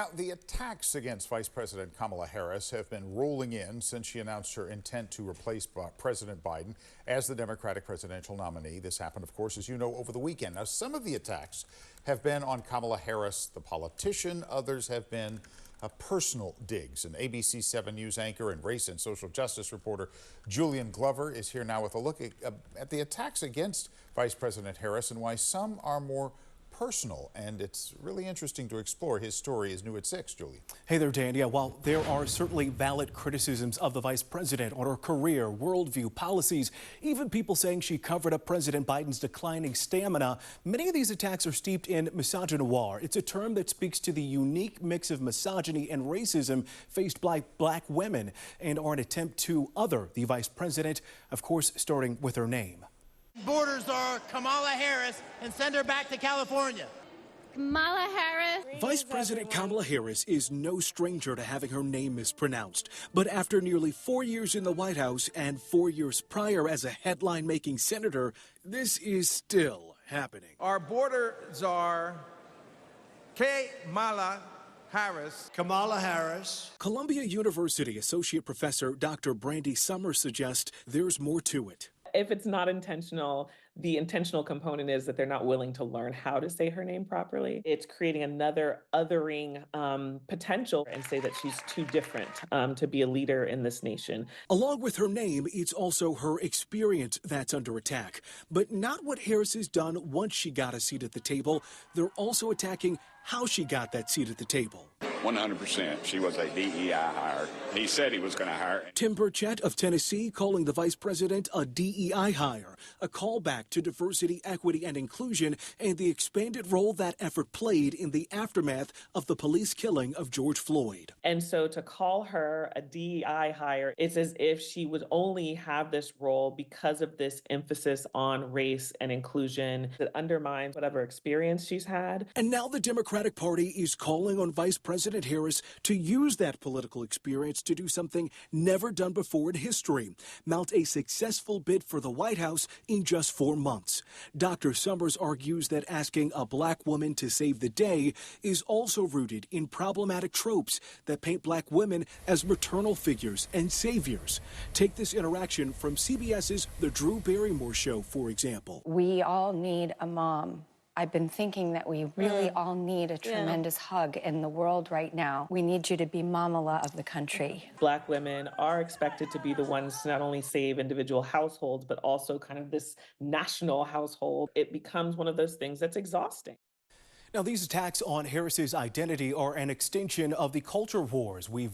Now, the attacks against Vice President Kamala Harris have been rolling in since she announced her intent to replace President Biden as the Democratic presidential nominee. This happened, of course, as you know, over the weekend. Now, some of the attacks have been on Kamala Harris, the politician. Others have been personal digs. And ABC 7 News anchor and race and social justice reporter Julian Glover is here now with a look at the attacks against Vice President Harris and why some are more personal, and it's really interesting to explore. His story is new at 6, Julie. Hey there, Dan. Yeah, while there are certainly valid criticisms of the vice president on her career, worldview, policies, even people saying she covered up President Biden's declining stamina, many of these attacks are steeped in misogynoir. It's a term that speaks to the unique mix of misogyny and racism faced by black women and are an attempt to other the vice president, of course, starting with her name. Borders are Kamala Harris and send her back to California. Kamala Harris. Vice President Kamala Harris is no stranger to having her name mispronounced. But after nearly 4 years in the White House and 4 years prior as a headline-making senator, this is still happening. Our border czar, Kamala Harris. Kamala Harris. Columbia University Associate Professor Dr. Brandy Summers suggests there's more to it. If it's not intentional, the intentional component is that they're not willing to learn how to say her name properly. It's creating another othering potential and say that she's too different to be a leader in this nation. Along with her name, it's also her experience that's under attack. But not what Harris has done once she got a seat at the table. They're also attacking how she got that seat at the table. 100%. She was a DEI hire. He said he was going to hire. Tim Burchett of Tennessee calling the vice president a DEI hire, a callback to diversity, equity, and inclusion, and the expanded role that effort played in the aftermath of the police killing of George Floyd. And so to call her a DEI hire, it's as if she would only have this role because of this emphasis on race and inclusion that undermines whatever experience she's had. And now the Democratic Party is calling on Vice President Harris to use that political experience to do something never done before in history, mount a successful bid for the White House in just 4 months. Dr. Summers argues that asking a black woman to save the day is also rooted in problematic tropes that paint black women as maternal figures and saviors. Take this interaction from CBS's The Drew Barrymore Show, for example. We all need a mom. I've been thinking that we really all need a tremendous hug in the world right now. We need you to be Mamala of the country. Black women are expected to be the ones to not only save individual households, but also kind of this national household. It becomes one of those things that's exhausting. Now, these attacks on Harris's identity are an extension of the culture wars we've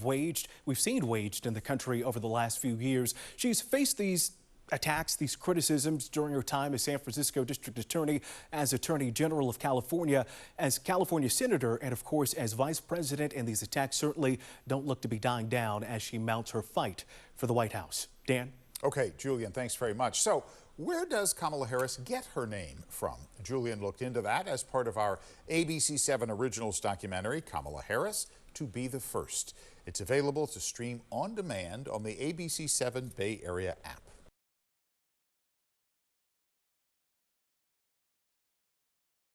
seen waged in the country over the last few years. She's faced these attacks, these criticisms during her time as San Francisco District Attorney, as Attorney General of California, as California Senator, and of course as Vice President. And these attacks certainly don't look to be dying down as she mounts her fight for the White House. Dan? Okay, Julian, thanks very much. So, where does Kamala Harris get her name from? Julian looked into that as part of our ABC 7 Originals documentary, Kamala Harris, To Be the First. It's available to stream on demand on the ABC 7 Bay Area app.